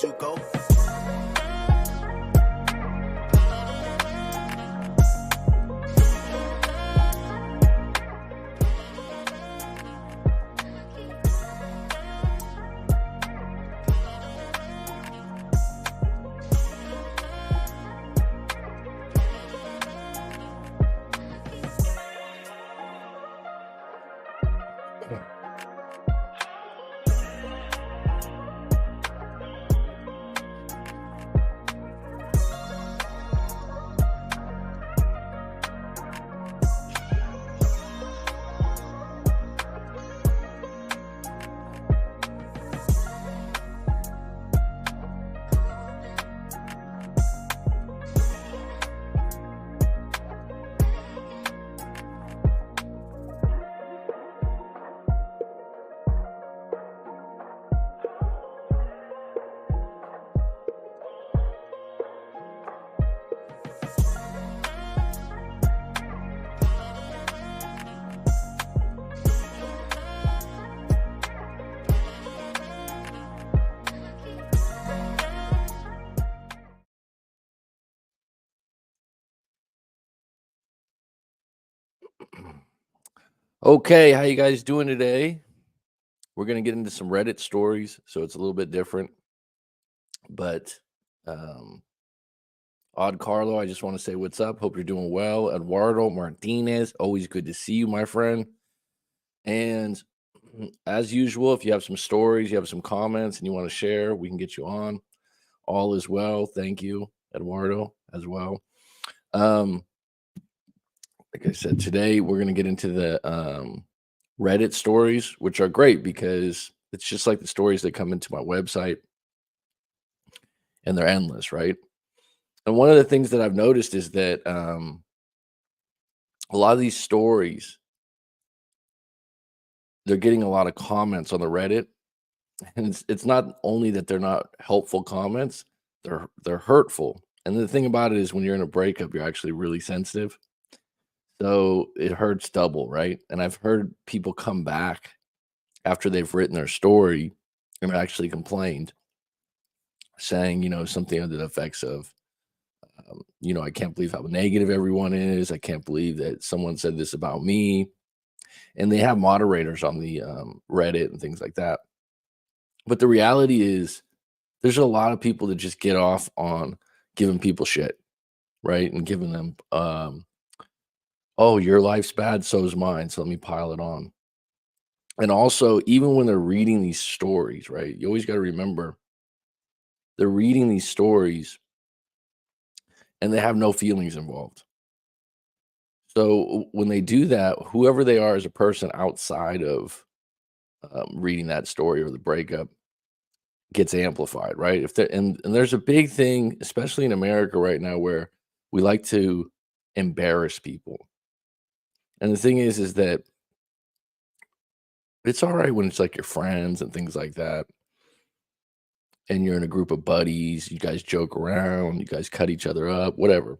let you go. Okay, how you guys doing today? We're gonna get into some Reddit stories, so it's a little bit different. But Odd Carlo, I just want to say what's up. Hope you're doing well. Eduardo Martinez, always good to see you, my friend. And as usual, if you have some stories, you have some comments, and you want to share, we can get you on. All is well. Thank you, Eduardo, as well. Like I said, today we're gonna get into the Reddit stories, which are great because it's just like the stories that come into my website and they're endless, right? And one of the things that I've noticed is that a lot of these stories, they're getting a lot of comments on the Reddit. And it's not only that they're not helpful comments, they're hurtful. And the thing about it is when you're in a breakup, you're actually really sensitive. So it hurts double, right? And I've heard people come back after they've written their story and actually complained, saying, something under the effects of, I can't believe how negative everyone is. I can't believe that someone said this about me. And they have moderators on the Reddit and things like that. But the reality is, there's a lot of people that just get off on giving people shit, right? And giving them, oh, your life's bad, so is mine. So let me pile it on. And also, even when they're reading these stories, right? You always got to remember they're reading these stories and they have no feelings involved. So when they do that, whoever they are as a person outside of reading that story or the breakup gets amplified, right? If there and there's a big thing, especially in America right now, where we like to embarrass people. And the thing is that it's all right when it's like your friends and things like that, and you're in a group of buddies, you guys joke around, you guys cut each other up, whatever.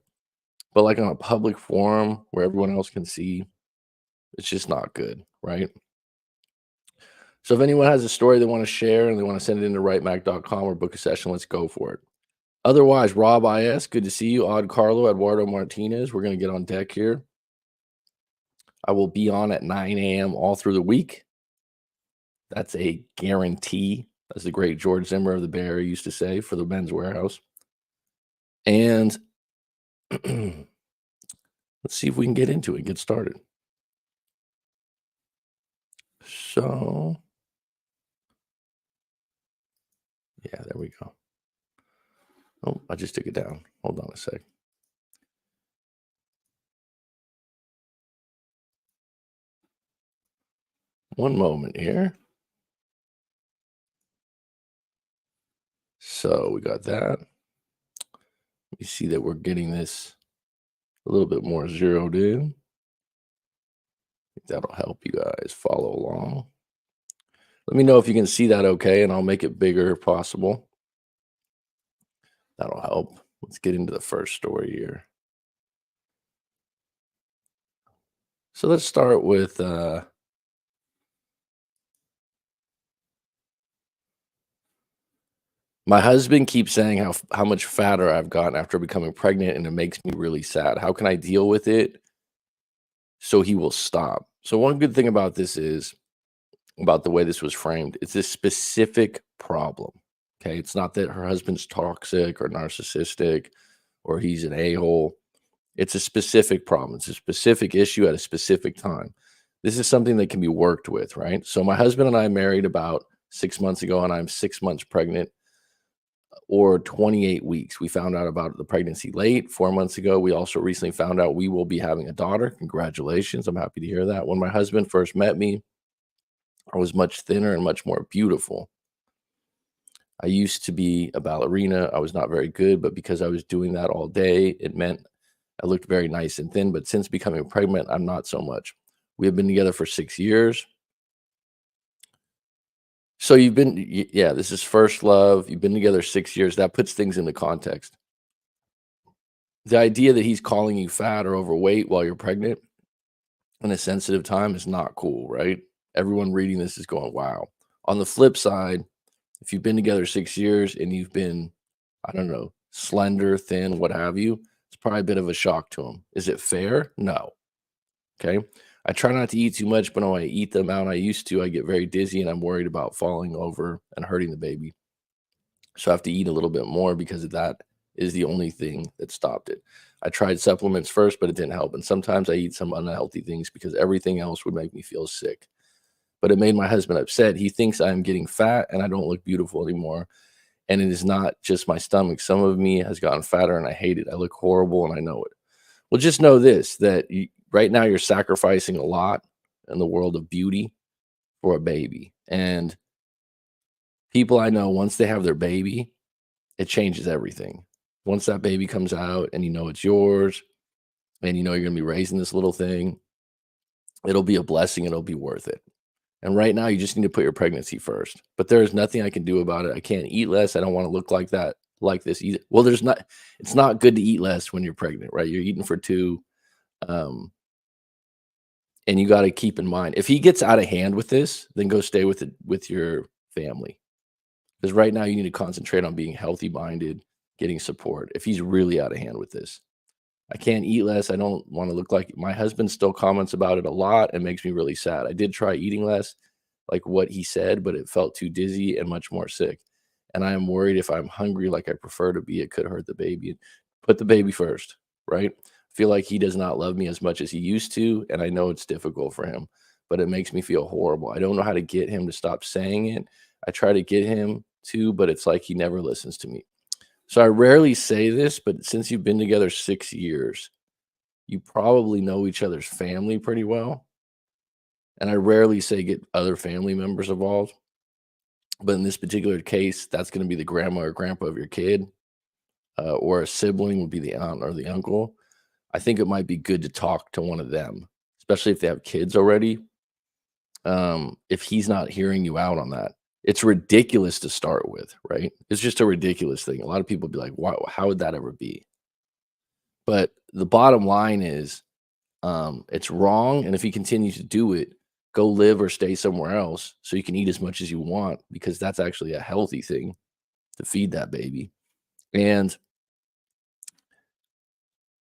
But like on a public forum where everyone else can see, it's just not good, right? So if anyone has a story they want to share and they want to send it into writemac.com or book a session, let's go for it. Otherwise, Rob IS, good to see you. Odd Carlo, Eduardo Martinez, we're going to get on deck here. I will be on at 9 a.m. all through the week. That's a guarantee. As the great George Zimmer of the Bay Area used to say for the Men's Warehouse. And let's see if we can get into it, get started. So, yeah, there we go. Oh, I just took it down. Hold on a sec. One moment here. So we got that. You see that we're getting this a little bit more zeroed in. That'll help you guys follow along. Let me know if you can see that okay, and I'll make it bigger if possible. That'll help. Let's get into the first story here. So let's start with My husband keeps saying how much fatter I've gotten after becoming pregnant, and it makes me really sad. How can I deal with it so he will stop? So one good thing about this is about the way this was framed. It's a specific problem. Okay. It's not that her husband's toxic or narcissistic or he's an a-hole. It's a specific problem. It's a specific issue at a specific time. This is something that can be worked with, right? So my husband and I married about 6 months ago, and I'm 6 months pregnant or 28 weeks. We found out about the pregnancy late 4 months ago. We also recently found out we will be having a daughter. Congratulations. I'm happy to hear that. When my husband first met me, I was much thinner and much more beautiful. I used to be a ballerina. I was not very good, but because I was doing that all day, it meant I looked very nice and thin. But since becoming pregnant, I'm not so much. We have been together for 6 years. So yeah, this is first love. You've been together 6 years. That puts things into context. The idea that he's calling you fat or overweight while you're pregnant in a sensitive time is not cool, right? Everyone reading this is going, wow. On the flip side, if you've been together 6 years and you've been, I don't know, slender, thin, what have you, it's probably a bit of a shock to him. Is it fair? No. Okay. I try not to eat too much, but when I eat the amount I used to, I get very dizzy and I'm worried about falling over and hurting the baby. So I have to eat a little bit more because of that is the only thing that stopped it. I tried supplements first, but it didn't help. And sometimes I eat some unhealthy things because everything else would make me feel sick. But it made my husband upset. He thinks I'm getting fat and I don't look beautiful anymore. And it is not just my stomach. Some of me has gotten fatter and I hate it. I look horrible and I know it. Well, just know this that right now you're sacrificing a lot in the world of beauty for a baby. And people I know, once they have their baby, it changes everything. Once that baby comes out and you know it's yours and you know you're going to be raising this little thing, it'll be a blessing and it'll be worth it. And right now, you just need to put your pregnancy first. But there is nothing I can do about it. I can't eat less. I don't want to look like that, like this either. Well, it's not good to eat less when you're pregnant, right? You're eating for two. Um, and you got to keep in mind if he gets out of hand with this, then go stay with your family. Because right now you need to concentrate on being healthy minded, getting support. If he's really out of hand with this. I can't eat less. I don't want to look like my husband still comments about it a lot and makes me really sad. I did try eating less, like what he said, but it felt too dizzy and much more sick. And I am worried if I'm hungry like I prefer to be, it could hurt the baby. Put the baby first, right? I feel like he does not love me as much as he used to, and I know it's difficult for him, but it makes me feel horrible. I don't know how to get him to stop saying it. I try to get him to, but it's like he never listens to me. So I rarely say this, but since you've been together 6 years, you probably know each other's family pretty well. And I rarely say get other family members involved. But in this particular case, that's going to be the grandma or grandpa of your kid, or a sibling would be the aunt or the uncle. I think it might be good to talk to one of them, especially if they have kids already. If he's not hearing you out on that, it's ridiculous to start with, right? It's just a ridiculous thing. A lot of people be like, "Wow, how would that ever be?" But the bottom line is, it's wrong, and if he continues to do it, go live or stay somewhere else so you can eat as much as you want because that's actually a healthy thing to feed that baby. And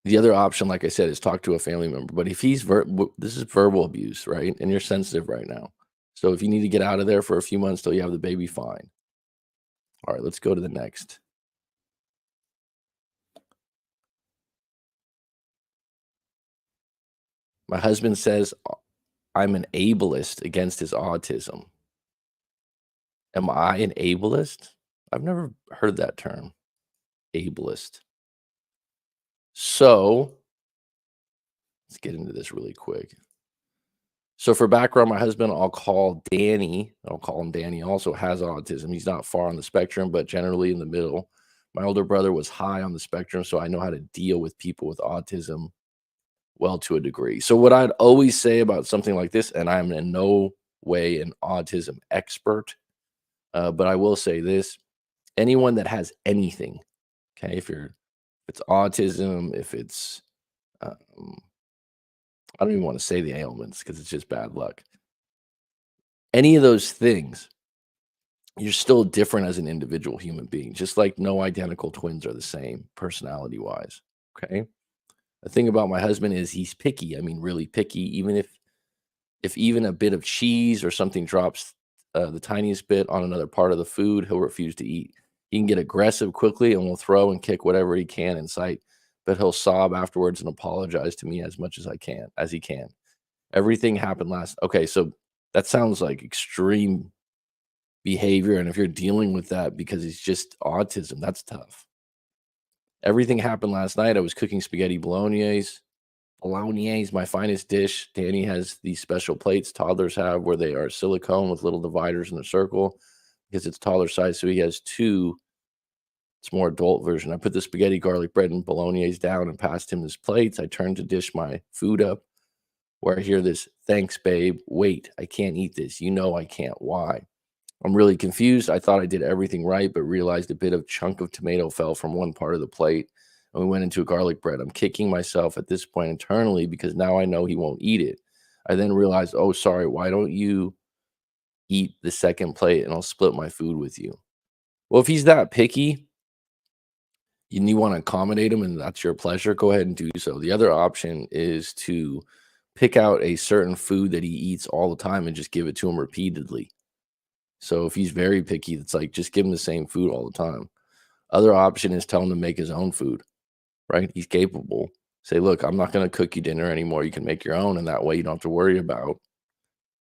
the other option, like I said, is talk to a family member. But if this is verbal abuse, right? And you're sensitive right now. So if you need to get out of there for a few months till you have the baby, fine. All right, let's go to the next. My husband says I'm an ableist against his autism. Am I an ableist? I've never heard that term, ableist. So let's get into this really quick. So for background, my husband, I'll call him Danny, also has autism. He's not far on the spectrum, but generally in the middle. My older brother was high on the spectrum, so I know how to deal with people with autism well to a degree. So what I'd always say about something like this, and I'm in no way an autism expert, but I will say this: anyone that has anything, okay, if it's autism, if it's um, I don't even want to say the ailments because it's just bad luck. Any of those things, you're still different as an individual human being, just like no identical twins are the same personality wise. Okay. The thing about my husband is he's picky. I mean, really picky. Even if even a bit of cheese or something drops the tiniest bit on another part of the food, he'll refuse to eat. He can get aggressive quickly and will throw and kick whatever he can in sight, but he'll sob afterwards and apologize to me as much as he can. Everything happened last. Okay, so that sounds like extreme behavior, and if you're dealing with that because it's just autism, that's tough. Everything happened last night. I was cooking spaghetti bolognese. Bolognese, my finest dish. Danny has these special plates toddlers have where they are silicone with little dividers in a circle because it's toddler size. So he has two. It's more adult version. I put the spaghetti, garlic bread, and bolognese down and passed him his plates. I turned to dish my food up where I hear this, thanks, babe. Wait, I can't eat this. You know I can't. Why? I'm really confused. I thought I did everything right, but realized a bit of chunk of tomato fell from one part of the plate and we went into a garlic bread. I'm kicking myself at this point internally because now I know he won't eat it. I then realized, oh, sorry, why don't you eat the second plate and I'll split my food with you? Well, if he's that picky and you want to accommodate him and that's your pleasure, go ahead and do so. The other option is to pick out a certain food that he eats all the time and just give it to him repeatedly. So if he's very picky, it's like just give him the same food all the time. Other option is tell him to make his own food, right? He's capable. Say, look, I'm not going to cook you dinner anymore. You can make your own. And that way you don't have to worry about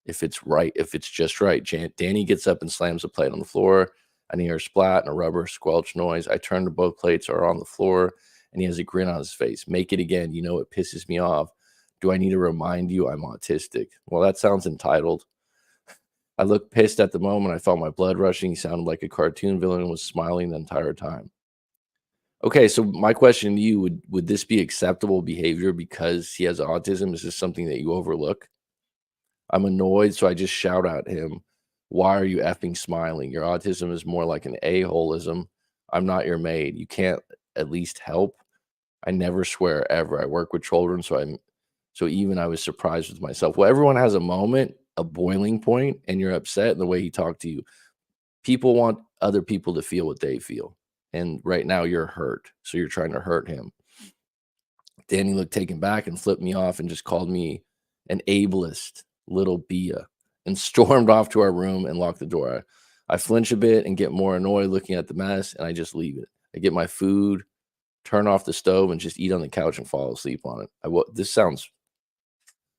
if it's right, if it's just right. Danny gets up and slams a plate on the floor. I hear a splat and a rubber squelch noise. I turn to both plates are on the floor and he has a grin on his face. Make it again. You know, it pisses me off. Do I need to remind you I'm autistic? Well, that sounds entitled. I looked pissed at the moment. I felt my blood rushing. He sounded like a cartoon villain and was smiling the entire time. Okay, so my question to you would this be acceptable behavior because he has autism? Is this something that you overlook? I'm annoyed, so I just shout at him, "Why are you effing smiling? Your autism is more like an a-holism. I'm not your maid. You can't at least help." I never swear ever. I work with children, so even I was surprised with myself. Well, everyone has a moment, a boiling point, and you're upset in the way he talked to you. People want other people to feel what they feel. And right now you're hurt. So you're trying to hurt him. Danny looked taken back and flipped me off and just called me an ableist little Bia and stormed off to our room and locked the door. I flinch a bit and get more annoyed looking at the mess and I just leave it. I get my food, turn off the stove, and just eat on the couch and fall asleep on it. This sounds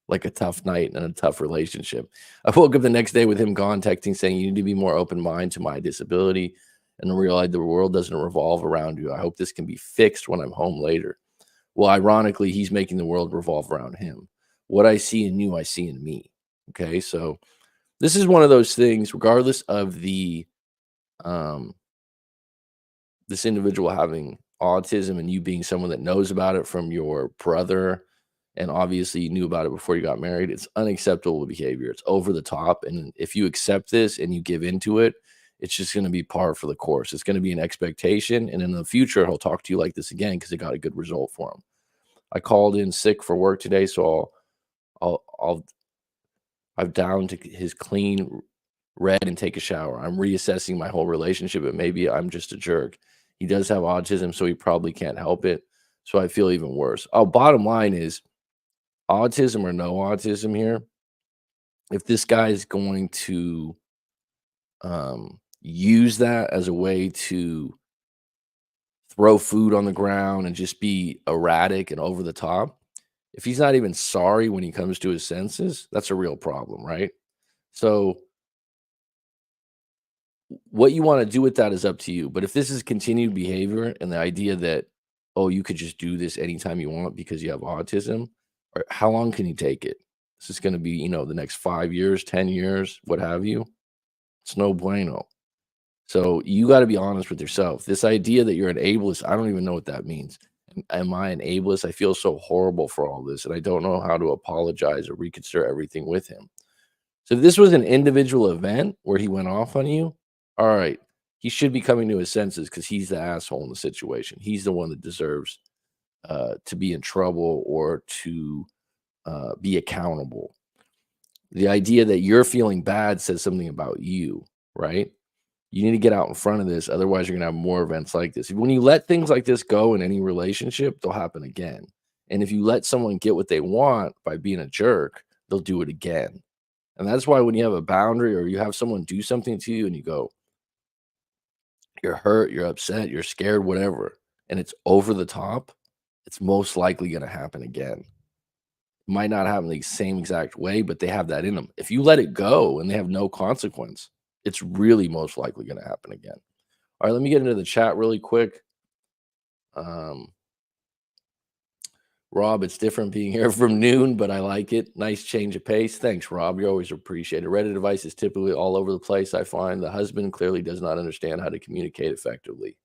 like a tough night and a tough relationship. I woke up the next day with him gone, texting saying, "You need to be more open minded to my disability and realize the world doesn't revolve around you. I hope this can be fixed when I'm home later." Well, ironically, he's making the world revolve around him. What I see in you, I see in me. Okay. So this is one of those things, regardless of um, this individual having autism and you being someone that knows about it from your brother, and obviously you knew about it before you got married, it's unacceptable behavior. It's over the top. And if you accept this and you give into it, it's just going to be par for the course. It's going to be an expectation. And in the future, he'll talk to you like this again because it got a good result for him. I called in sick for work today, so I've downed to his clean, read, and take a shower. I'm reassessing my whole relationship, but maybe I'm just a jerk. He does have autism, so he probably can't help it. So I feel even worse. Oh, bottom line is autism or no autism here. If this guy is going to use that as a way to throw food on the ground and just be erratic and over the top, if he's not even sorry when he comes to his senses, that's a real problem, right? So what you want to do with that is up to you. But if this is continued behavior and the idea that, oh, you could just do this anytime you want because you have autism, or how long can you take it? Is this going to be, the next 5 years, 10 years, what have you? It's no bueno. So you got to be honest with yourself. This idea that you're an ableist, I don't even know what that means. Am I an ableist? I feel so horrible for all this, and I don't know how to apologize or reconsider everything with him. So if this was an individual event where he went off on you, all right, he should be coming to his senses because he's the asshole in the situation. He's the one that deserves to be in trouble or to be accountable. The idea that you're feeling bad says something about you, right? You need to get out in front of this, otherwise you're gonna have more events like this. When you let things like this go in any relationship, they'll happen again. And if you let someone get what they want by being a jerk, they'll do it again. And that's why when you have a boundary or you have someone do something to you and you go, you're hurt, you're upset, you're scared, whatever, and it's over the top, it's most likely gonna happen again. Might not happen the same exact way, but they have that in them. If you let it go and they have no consequence, it's really most likely gonna happen again. All right, let me get into the chat really quick. Um, Rob, it's different being here from noon, but I like it. Nice change of pace. Thanks, Rob. You're always appreciated. Reddit advice is typically all over the place. I find the husband clearly does not understand how to communicate effectively.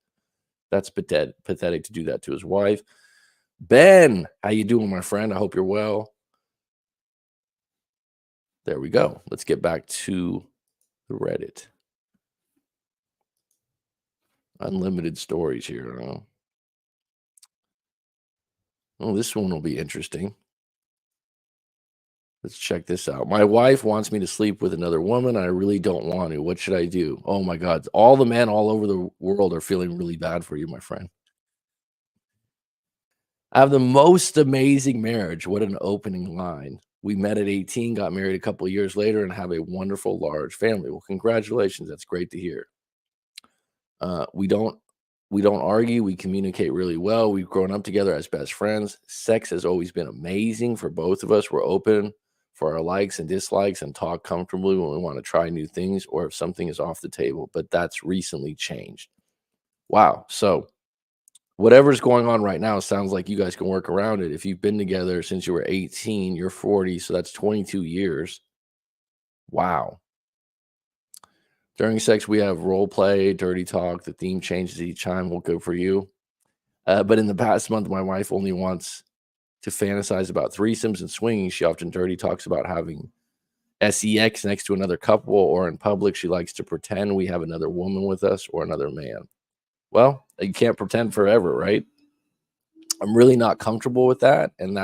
That's pathetic to do that to his wife. Ben, how you doing, my friend? I hope you're well. There we go. Let's get back to the Reddit. Unlimited stories here. Huh? Oh, this one will be interesting. Let's check this out. My wife wants me to sleep with another woman. I really don't want to. What should I do? Oh my God. All the men all over the world are feeling really bad for you, my friend. I have the most amazing marriage. What an opening line. We met at 18, got married a couple of years later, and have a wonderful, large family. Well, congratulations. That's great to hear. Uh, we don't we don't argue. We communicate really well. We've grown up together as best friends. Sex has always been amazing for both of us. We're open for our likes and dislikes and talk comfortably when we want to try new things or if something is off the table. But that's recently changed. Wow. So whatever's going on right now sounds like you guys can work around it. If you've been together since you were 18, you're 40, so that's 22 years. Wow. During sex, we have role play, dirty talk. The theme changes each time. Will go for you. But in the past month, my wife only wants to fantasize about threesomes and swinging. She often dirty talks about having sex next to another couple or in public. She likes to pretend we have another woman with us or another man. Well, you can't pretend forever, right? I'm really not comfortable with that, and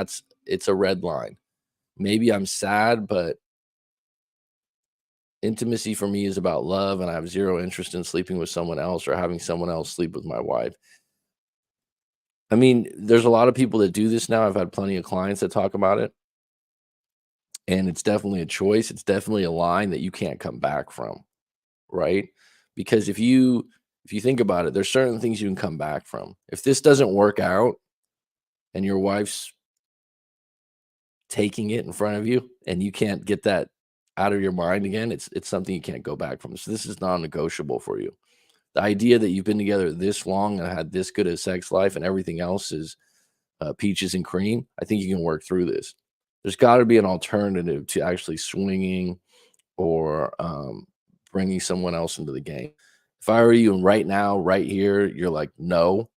it's a red line. Maybe I'm sad, but intimacy for me is about love, and I have zero interest in sleeping with someone else or having someone else sleep with my wife. I mean, there's a lot of people that do this now. I've had plenty of clients that talk about it, and it's definitely a choice. It's definitely a line that you can't come back from, right? Because if you think about it, there's certain things you can come back from. If this doesn't work out and your wife's taking it in front of you and you can't get that out of your mind again, it's something you can't go back from. So this is non-negotiable for you. The idea that you've been together this long and had this good a sex life and everything else is peaches and cream, I think you can work through this. There's got to be an alternative to actually swinging or bringing someone else into the game. If I were you and right now, right here, you're like, no,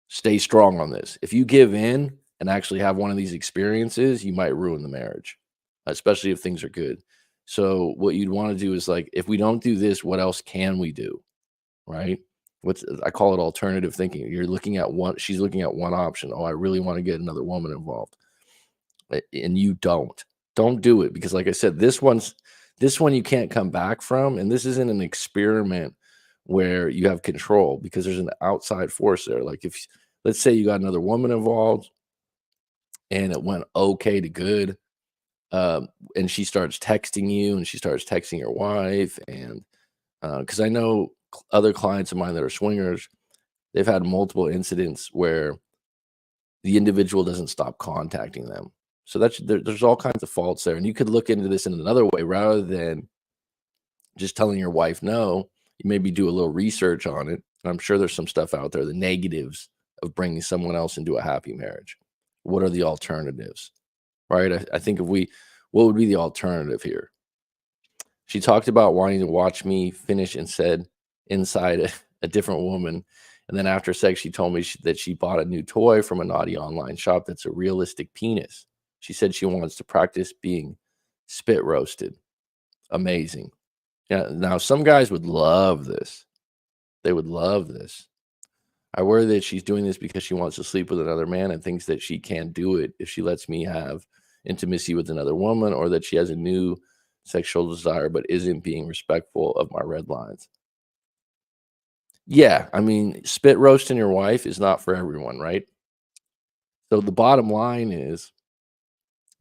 stay strong on this. If you give in and actually have one of these experiences, you might ruin the marriage, especially if things are good. So what you'd want to do is like, if we don't do this, what else can we do? Right? What's I call it alternative thinking. You're looking at one, she's looking at one option. Oh, I really want to get another woman involved. And you don't. Don't do it because like I said, this one you can't come back from. And this isn't an experiment where you have control because there's an outside force there. Like if let's say you got another woman involved and it went okay to good, and she starts texting you and she starts texting your wife and because I know other clients of mine that are swingers, they've had multiple incidents where the individual doesn't stop contacting them. So there's all kinds of faults there, and you could look into this in another way rather than just telling your wife no. You maybe do a little research on it. I'm sure there's some stuff out there, the negatives of bringing someone else into a happy marriage. What are the alternatives, right? I think what would be the alternative here? She talked about wanting to watch me finish and said inside a different woman. And then after sex, she told me that she bought a new toy from a naughty online shop that's a realistic penis. She said she wants to practice being spit roasted. Amazing. Yeah. Now, some guys would love this. They would love this. I worry that she's doing this because she wants to sleep with another man and thinks that she can't do it if she lets me have intimacy with another woman, or that she has a new sexual desire but isn't being respectful of my red lines. Yeah, I mean, spit roasting your wife is not for everyone, right? So the bottom line is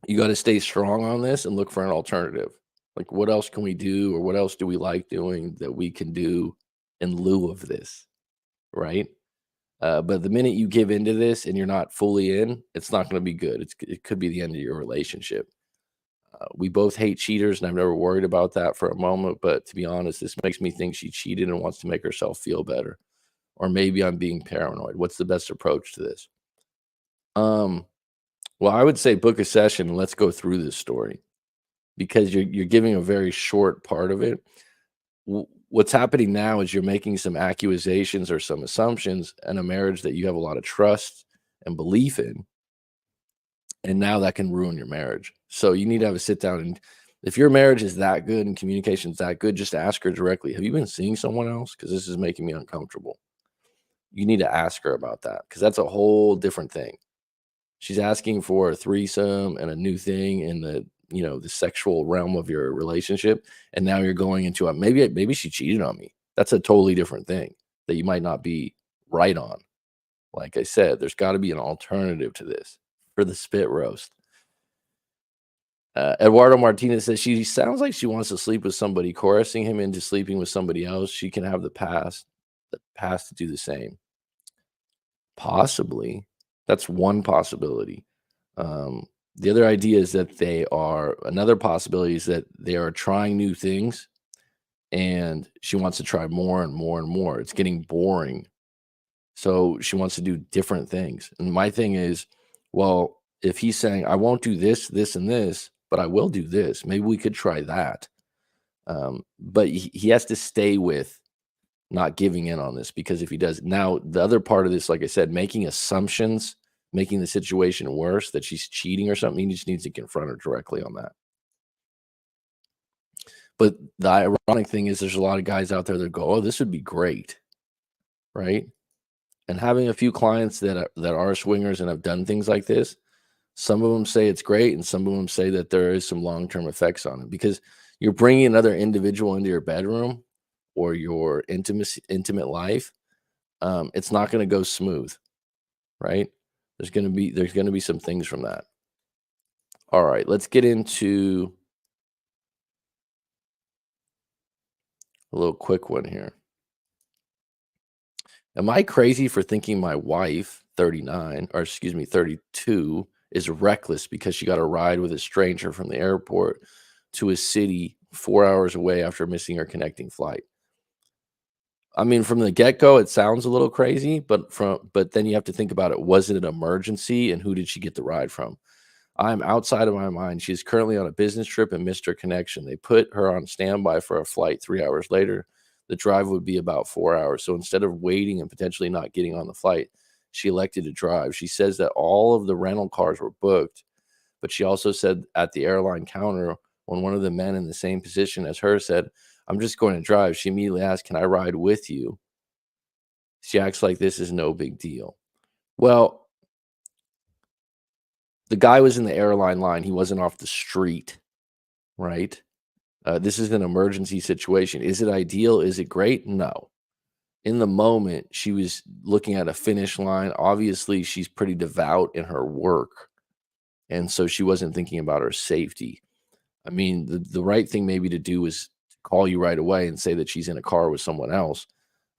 you got to stay strong on this and look for an alternative. Like, what else can we do, or what else do we like doing that we can do in lieu of this, right? But the minute you give into this and you're not fully in, it's not going to be good. It could be the end of your relationship. We both hate cheaters, and I've never worried about that for a moment. But to be honest, this makes me think she cheated and wants to make herself feel better. Or maybe I'm being paranoid. What's the best approach to this? Um, well, I would say book a session and let's go through this story, because you're giving a very short part of it. What's happening now is you're making some accusations or some assumptions in a marriage that you have a lot of trust and belief in, and now that can ruin your marriage. So you need to have a sit down, and if your marriage is that good and communication's that good, just ask her directly, have you been seeing someone else? Because this is making me uncomfortable. You need to ask her about that, because that's a whole different thing. She's asking for a threesome and a new thing in the sexual realm of your relationship, and now you're going into a maybe she cheated on me. That's a totally different thing that you might not be right on. Like I said, there's got to be an alternative to this for the spit roast. Eduardo Martinez says she sounds like she wants to sleep with somebody, coercing him into sleeping with somebody else. She can have the past to do the same. Possibly, that's one possibility. Um, the other idea is that another possibility is that they are trying new things, and she wants to try more and more and more. It's getting boring. So she wants to do different things. And my thing is, well, if he's saying, I won't do this, this, and this, but I will do this, maybe we could try that. But he has to stay with not giving in on this, because if he does, now the other part of this, like I said, making assumptions, making the situation worse that she's cheating or something, he just needs to confront her directly on that. But the ironic thing is there's a lot of guys out there that go, oh, this would be great, right? And having a few clients that are swingers and have done things like this, some of them say it's great, and some of them say that there is some long-term effects on it, because you're bringing another individual into your bedroom or your intimate life. It's not going to go smooth, right? There's going to be some things from that. All right, let's get into a little quick one here. Am I crazy for thinking my wife, 39, or excuse me, 32, is reckless because she got a ride with a stranger from the airport to a city 4 hours away after missing her connecting flight? I mean, from the get-go, it sounds a little crazy, but then you have to think about it. Was it an emergency, and who did she get the ride from? I'm outside of my mind. She's currently on a business trip and missed her connection. They put her on standby for a flight 3 hours later. The drive would be about 4 hours. So instead of waiting and potentially not getting on the flight, she elected to drive. She says that all of the rental cars were booked, but she also said at the airline counter, when one of the men in the same position as her said, I'm just going to drive, she immediately asked, can I ride with you? She acts like this is no big deal. Well, the guy was in the airline line. He wasn't off the street, right? This is an emergency situation. Is it ideal? Is it great? No. In the moment, she was looking at a finish line. Obviously, she's pretty devout in her work, and so she wasn't thinking about her safety. I mean, the right thing maybe to do is call you right away and say that she's in a car with someone else.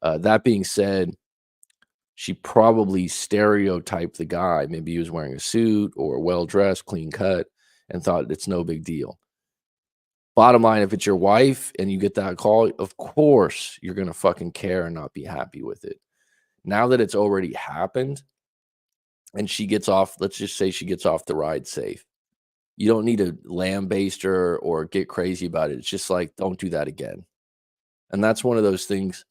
That being said, she probably stereotyped the guy. Maybe he was wearing a suit or well dressed, clean cut, and thought it's no big deal. Bottom line, if it's your wife and you get that call, of course you're gonna fucking care and not be happy with it. Now that it's already happened and she gets off, let's just say she gets off the ride safe. You don't need to lambaste her or get crazy about it. It's just like, don't do that again. And that's one of those things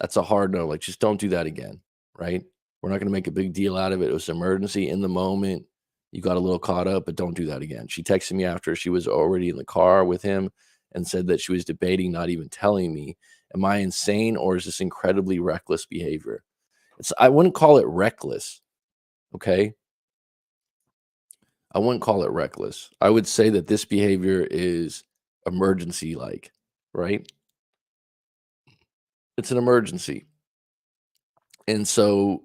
that's a hard no. Like, just don't do that again, right? We're not gonna make a big deal out of it. It was an emergency in the moment. You got a little caught up, but don't do that again. She texted me after she was already in the car with him and said that she was debating not even telling me. Am I insane, or is this incredibly reckless behavior? I wouldn't call it reckless, okay? I wouldn't call it reckless. I would say that this behavior is emergency like, right? It's an emergency. And so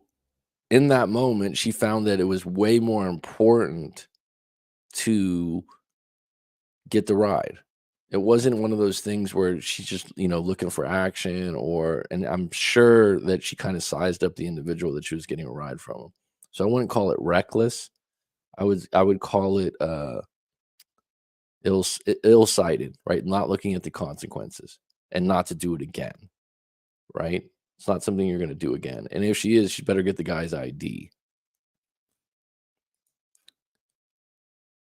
in that moment, she found that it was way more important to get the ride. It wasn't one of those things where she's just, looking for action, and I'm sure that she kind of sized up the individual that she was getting a ride from. So I wouldn't call it reckless. I would call it ill-sighted, right? Not looking at the consequences and not to do it again, right? It's not something you're going to do again. And if she is, she better get the guy's ID.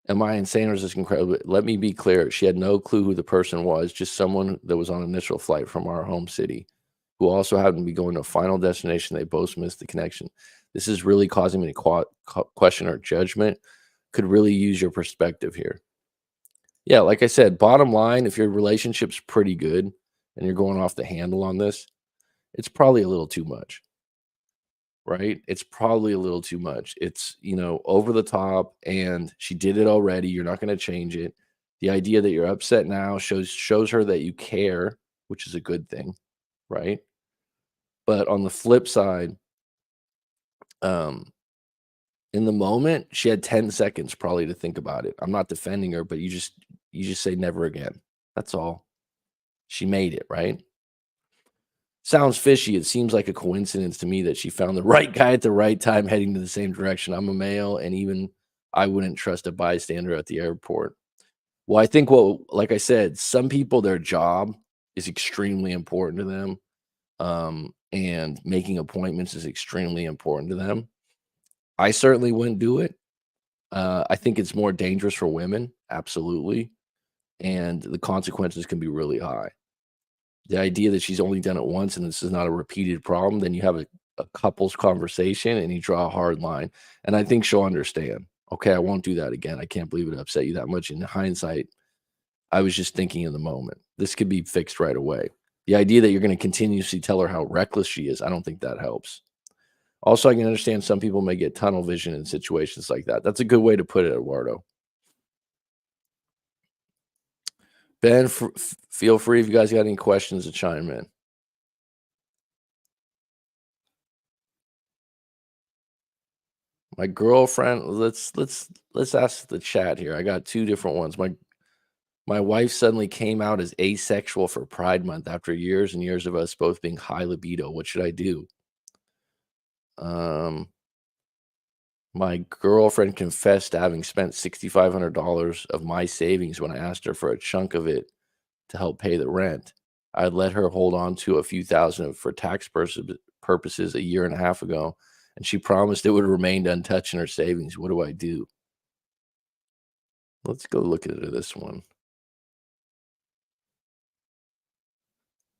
Am I insane or is this incredible? Let me be clear. She had no clue who the person was, just someone that was on initial flight from our home city who also happened to be going to a final destination. They both missed the connection. This is really causing me to question our judgment. Could really use your perspective here. Yeah, like I said, bottom line, if your relationship's pretty good and you're going off the handle on this, it's probably a little too much. Right? It's probably a little too much. It's, over the top and she did it already. You're not going to change it. The idea that you're upset now shows her that you care, which is a good thing, right? But on the flip side, um in the moment, she had 10 seconds probably to think about it. I'm not defending her, but you just say never again. That's all. She made it, right? Sounds fishy. It seems like a coincidence to me that she found the right guy at the right time heading to the same direction. I'm a male, and even I wouldn't trust a bystander at the airport. Well, I think like I said, some people, their job is extremely important to them. And making appointments is extremely important to them. I certainly wouldn't do it. I think it's more dangerous for women, absolutely. And the consequences can be really high. The idea that she's only done it once and this is not a repeated problem, then you have a couple's conversation and you draw a hard line. And I think she'll understand. Okay, I won't do that again. I can't believe it upset you that much. In hindsight, I was just thinking in the moment. This could be fixed right away. The idea that you're going to continuously tell her how reckless she is, I don't think that helps. Also, I can understand some people may get tunnel vision in situations like that. That's a good way to put it, Eduardo. Ben, feel free if you guys got any questions to chime in. My girlfriend, let's ask the chat here. I got two different ones. My wife suddenly came out as asexual for Pride Month after years and years of us both being high libido. What should I do? Um, my girlfriend confessed to having spent $6,500 of my savings when I asked her for a chunk of it to help pay the rent. I let her hold on to a few thousand for tax purposes a year and a half ago, and she promised it would remain untouched in her savings. What do I do? Let's go look at this one.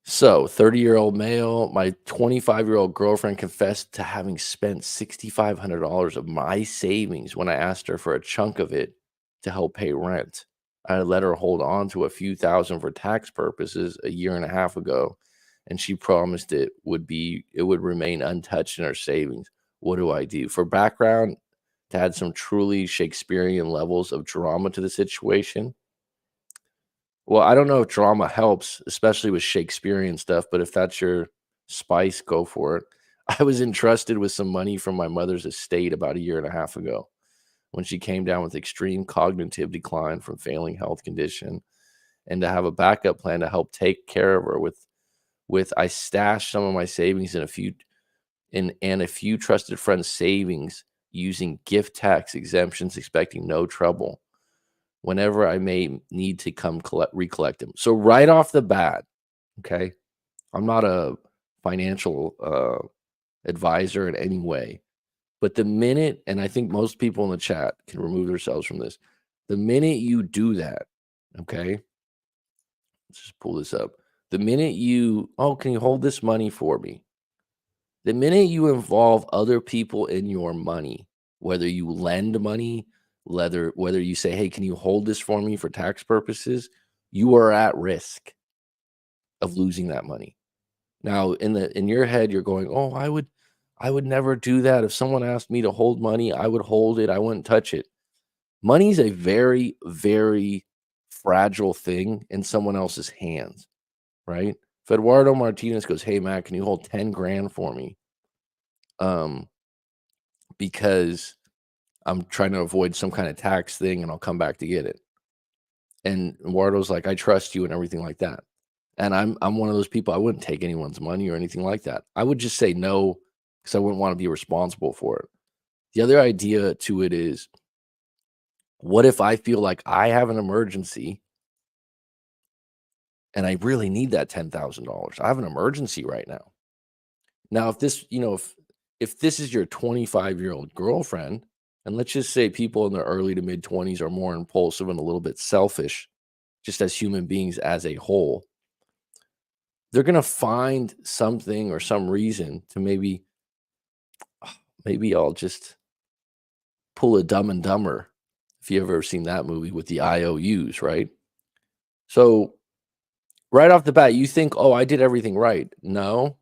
So, 30-year-old male, my 25-year-old girlfriend confessed to having spent $6,500 of my savings when I asked her for a chunk of it to help pay rent. I let her hold on to a few thousand for tax purposes a year and a half ago, and she promised it would remain untouched in her savings. What do I do? For background, to add some truly Shakespearean levels of drama to the situation, well, I don't know if drama helps, especially with Shakespearean stuff, but if that's your spice, go for it. I was entrusted with some money from my mother's estate about a year and a half ago when she came down with extreme cognitive decline from failing health condition, and to have a backup plan to help take care of her with I stashed some of my savings in a few in and a few trusted friends' savings using gift tax exemptions, expecting no trouble whenever I may need to come recollect them. So right off the bat, okay, I'm not a financial advisor in any way, but the minute, and I think most people in the chat can remove themselves from this, the minute you do that, okay, let's just pull this up. The minute can you hold this money for me? The minute you involve other people in your money, whether you lend money, whether you say, "Hey, can you hold this for me for tax purposes?" You are at risk of losing that money. Now, in your head, you're going, "Oh, I would never do that. If someone asked me to hold money, I would hold it. I wouldn't touch it." Money is a very, very fragile thing in someone else's hands, right? If Eduardo Martinez goes, "Hey, Matt, can you hold 10 grand for me?" um, because I'm trying to avoid some kind of tax thing and I'll come back to get it. And Eduardo's like, I trust you and everything like that. And I'm one of those people, I wouldn't take anyone's money or anything like that. I would just say no because I wouldn't want to be responsible for it. The other idea to it is, what if I feel like I have an emergency and I really need that $10,000? I have an emergency right now. Now, if this, if this is your 25-year-old girlfriend, and let's just say people in their early to mid 20s are more impulsive and a little bit selfish, just as human beings as a whole, they're going to find something or some reason to maybe I'll just pull a Dumb and Dumber. If you ever seen that movie with the IOUs, right? So right off the bat, you think, "Oh, I did everything right." No,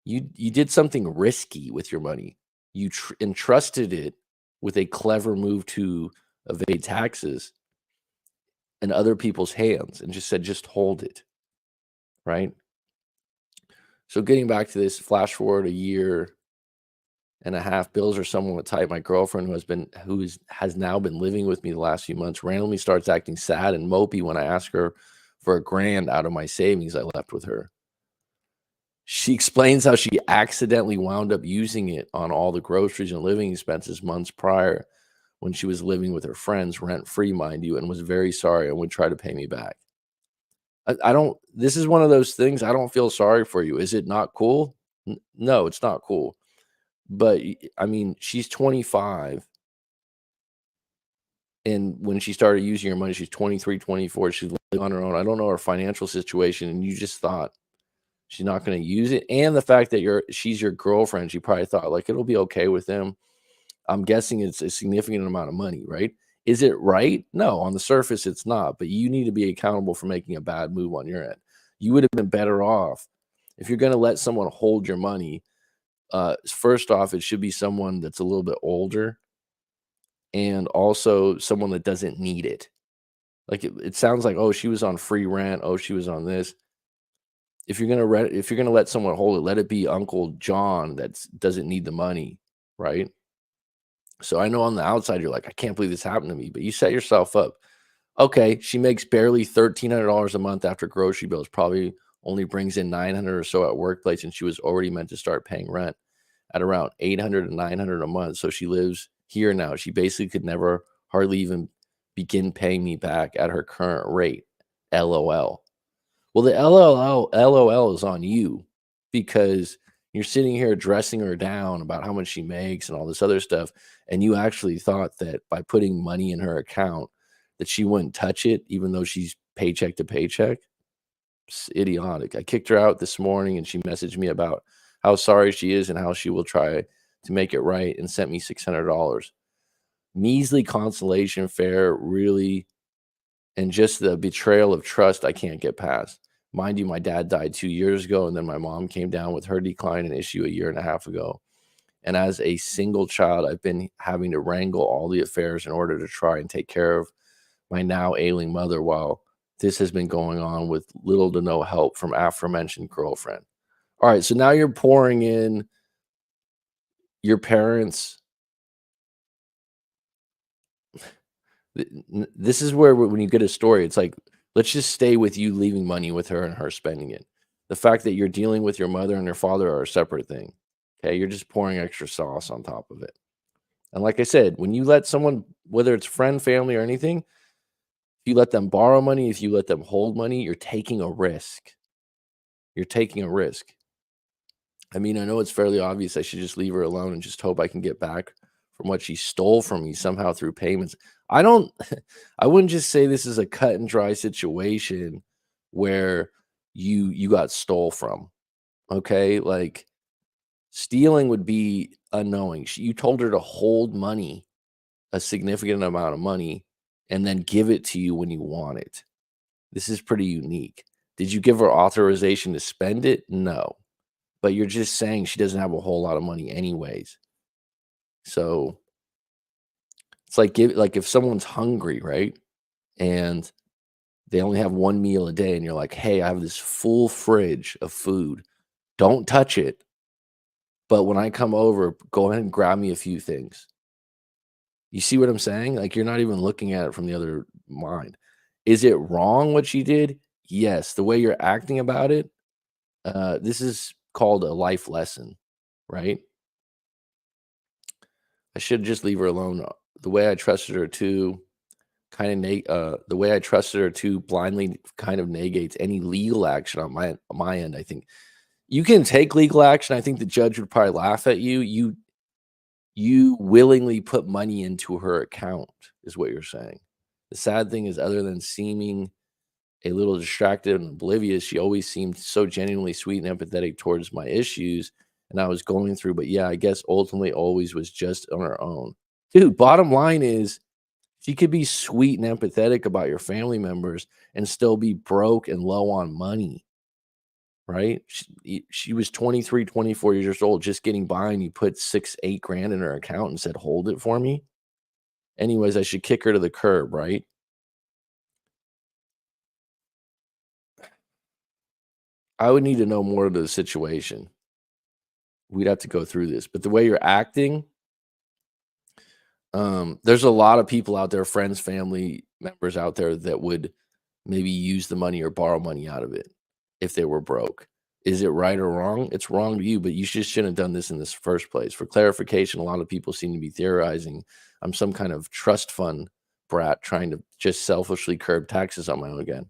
you did something risky with your money. You entrusted it with a clever move to evade taxes in other people's hands and just said, "Just hold it." Right? So getting back to this, flash forward a year and a half, bills are somewhat tight. My girlfriend, has now been living with me the last few months, randomly starts acting sad and mopey when I ask her for $1,000 out of my savings I left with her. She explains how she accidentally wound up using it on all the groceries and living expenses months prior when she was living with her friends, rent free, mind you, and was very sorry and would try to pay me back. I don't, this is one of those things. I don't feel sorry for you. Is it not cool? No, it's not cool. But I mean, she's 25. And when she started using her money, she's 23, 24. She's living on her own. I don't know her financial situation. And you just thought, she's not gonna use it, and the fact that she's your girlfriend, she probably thought, like, it'll be okay with him. I'm guessing it's a significant amount of money, right? Is it right? No, on the surface, it's not, but you need to be accountable for making a bad move on your end. You would have been better off if you're gonna let someone hold your money, first off, it should be someone that's a little bit older and also someone that doesn't need it. Like, it sounds like, "Oh, she was on free rent. Oh, she was on this." If you're gonna let someone hold it, let it be Uncle John that doesn't need the money, right? So I know on the outside you're like, I can't believe this happened to me, but you set yourself up. Okay, she makes barely $1,300 a month after grocery bills, probably only brings in 900 or so at workplace, and she was already meant to start paying rent at around 800 and 900 a month. So she lives here now. She basically could never hardly even begin paying me back at her current rate. LOL. Well, the LOL is on you because you're sitting here dressing her down about how much she makes and all this other stuff, and you actually thought that by putting money in her account that she wouldn't touch it even though she's paycheck to paycheck. It's idiotic. I kicked her out this morning and she messaged me about how sorry she is and how she will try to make it right and sent me $600. Measly consolation fare, really, and just the betrayal of trust I can't get past. Mind you, my dad died 2 years ago, and then my mom came down with her decline and issue a year and a half ago. And as a single child, I've been having to wrangle all the affairs in order to try and take care of my now ailing mother while this has been going on with little to no help from aforementioned girlfriend. All right, so now you're pouring in your parents. This is where when you get a story, it's like, let's just stay with you leaving money with her and her spending it. The fact that you're dealing with your mother and her father are a separate thing. Okay, you're just pouring extra sauce on top of it. And like I said, when you let someone, whether it's friend, family, or anything, if you let them borrow money, if you let them hold money, you're taking a risk. You're taking a risk. I mean, I know it's fairly obvious I should just leave her alone and just hope I can get back from what she stole from me somehow through payments. I don't I wouldn't just say this is a cut and dry situation where you got stole from. Okay? Like, stealing would be unknowing. You told her to hold money, a significant amount of money, and then give it to you when you want it. This is pretty unique. Did you give her authorization to spend it? No. But you're just saying she doesn't have a whole lot of money anyways. So it's like if someone's hungry, right? And they only have one meal a day, and you're like, hey, I have this full fridge of food. Don't touch it. But when I come over, go ahead and grab me a few things. You see what I'm saying? Like, you're not even looking at it from the other mind. Is it wrong what she did? Yes. The way you're acting about it, this is called a life lesson, right? I should just leave her alone. The way I trusted her to the way I trusted her to blindly kind of negates any legal action on my end. I think you can take legal action. I think the judge would probably laugh at you. You willingly put money into her account, is what you're saying. The sad thing is, other than seeming a little distracted and oblivious, she always seemed so genuinely sweet and empathetic towards my issues and I was going through. But yeah, I guess ultimately always was just on her own. Dude, bottom line is she could be sweet and empathetic about your family members and still be broke and low on money, right? She was 23, 24 years old, just getting by, and you put 6, 8 grand in her account and said, hold it for me. Anyways, I should kick her to the curb, right? I would need to know more of the situation. We'd have to go through this. But the way you're acting, there's a lot of people out there, friends, family members out there that would maybe use the money or borrow money out of it if they were broke. Is it right or wrong? It's wrong to you, but you just shouldn't have done this in this first place. For clarification, a lot of people seem to be theorizing I'm some kind of trust fund brat trying to just selfishly curb taxes on my own again.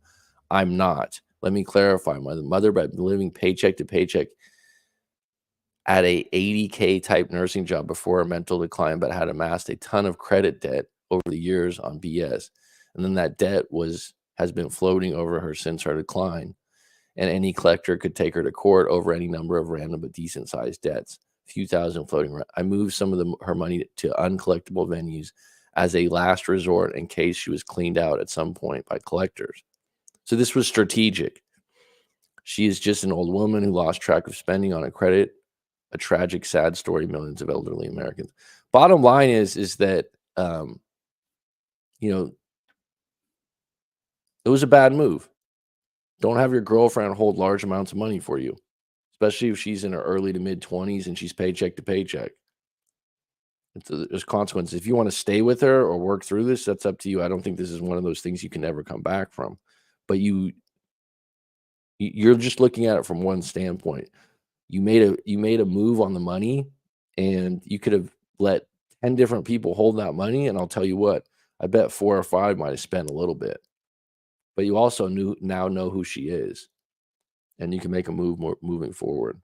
I'm not. Let me clarify. My mother, by living paycheck to paycheck, at a 80K type nursing job before a mental decline, but had amassed a ton of credit debt over the years on BS. And then that debt has been floating over her since her decline. And any collector could take her to court over any number of random but decent sized debts. A few thousand floating around. I moved some of her money to uncollectible venues as a last resort in case she was cleaned out at some point by collectors. So this was strategic. She is just an old woman who lost track of spending on a credit. A tragic, sad story, millions of elderly Americans. Bottom line is that, you know, it was a bad move. Don't have your girlfriend hold large amounts of money for you, especially if she's in her early to mid 20s and she's paycheck to paycheck. There's consequences. If you want to stay with her or work through this, that's up to you. I don't think this is one of those things you can never come back from. But you're just looking at it from one standpoint. You made a move on the money, and you could have let 10 different people hold that money, and I'll tell you what, I bet 4 or 5 might have spent a little bit. But you also now know who she is, and you can make a move moving forward.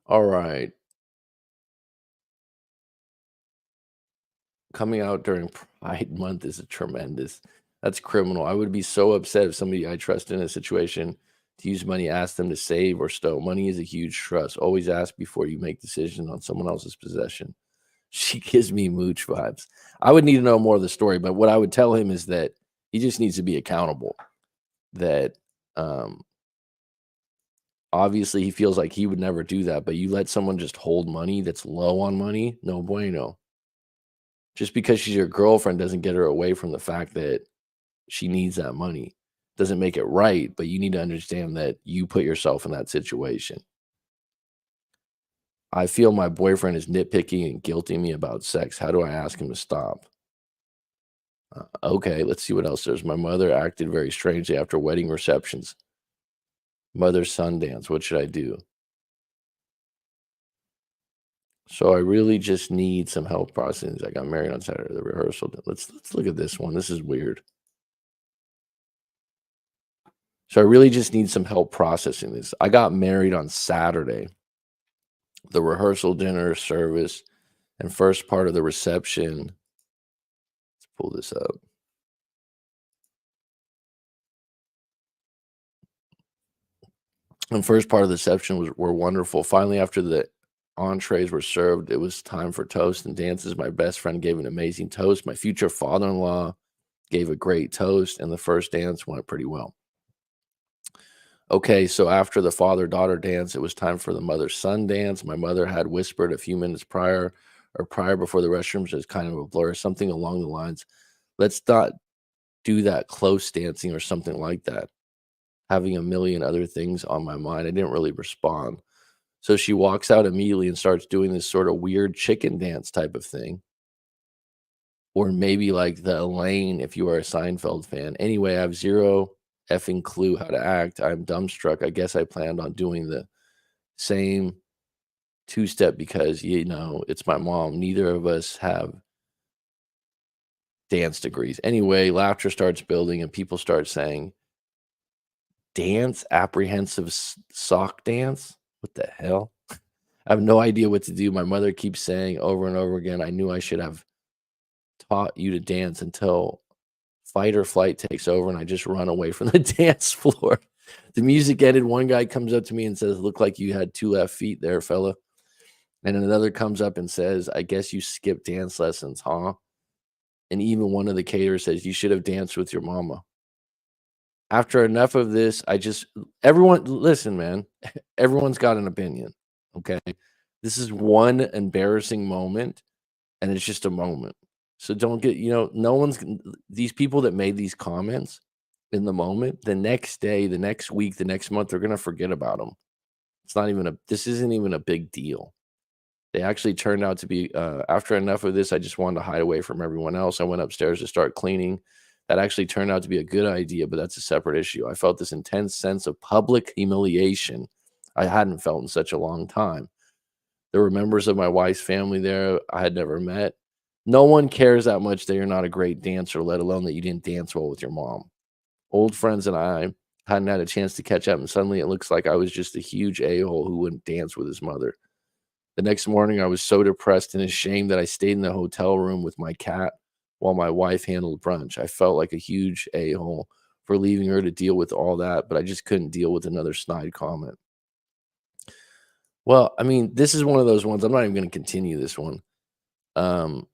All right. Coming out during Pride Month is a tremendous. That's criminal. I would be so upset if somebody I trust in a situation to use money, ask them to save or stow. Money is a huge trust. Always ask before you make decisions on someone else's possession. She gives me mooch vibes. I would need to know more of the story, but what I would tell him is that he just needs to be accountable. That um, obviously he feels like he would never do that, but you let someone just hold money that's low on money, no bueno. Just because she's your girlfriend doesn't get her away from the fact that she needs that money. Doesn't make it right, but you need to understand that you put yourself in that situation. I feel my boyfriend is nitpicking and guilting me about sex. How do I ask him to stop? Okay, let's see what else there's. My mother acted very strangely after wedding receptions. Mother's son dance. What should I do? So I really just need some help processing. I got married on Saturday. The rehearsal. Let's look at this one. This is weird. So I really just need some help processing this. I got married on Saturday. The rehearsal, dinner, service, and first part of the reception. Let's pull this up. And first part of the reception were wonderful. Finally, after the entrees were served, it was time for toast and dances. My best friend gave an amazing toast. My future father-in-law gave a great toast, and the first dance went pretty well. Okay, so after the father-daughter dance, it was time for the mother-son dance. My mother had whispered a few minutes prior before the restrooms, as kind of a blur, something along the lines, let's not do that close dancing or something like that. Having a million other things on my mind, I didn't really respond. So she walks out immediately and starts doing this sort of weird chicken dance type of thing, or maybe like the Elaine if you are a Seinfeld fan. Anyway, I have zero effing clue how to act. I'm dumbstruck. I guess I planned on doing the same two-step because, it's my mom. Neither of us have dance degrees. Anyway, laughter starts building and people start saying, "Dance? Apprehensive sock dance? What the hell?" I have no idea what to do. My mother keeps saying over and over again, "I knew I should have taught you to dance," until fight or flight takes over and I just run away from the dance floor. The music ended. One guy comes up to me and says, "Look like you had two left feet there, fella." And another comes up and says, "I guess you skipped dance lessons, huh?" And even one of the caterers says, "You should have danced with your mama." After enough of this, everyone, listen, man, everyone's got an opinion. Okay. This is one embarrassing moment and it's just a moment. So don't get, no these people that made these comments in the moment, the next day, the next week, the next month, they're going to forget about them. This isn't even a big deal. They actually turned out to be, after enough of this, I just wanted to hide away from everyone else. I went upstairs to start cleaning. That actually turned out to be a good idea, but that's a separate issue. I felt this intense sense of public humiliation I hadn't felt in such a long time. There were members of my wife's family there I had never met. No one cares that much that you're not a great dancer, let alone that you didn't dance well with your mom. Old friends and I hadn't had a chance to catch up, and suddenly it looks like I was just a huge a-hole who wouldn't dance with his mother. The next morning, I was so depressed and ashamed that I stayed in the hotel room with my cat while my wife handled brunch. I felt like a huge a-hole for leaving her to deal with all that, but I just couldn't deal with another snide comment. Well, I mean, this is one of those ones. I'm not even going to continue this one. Um,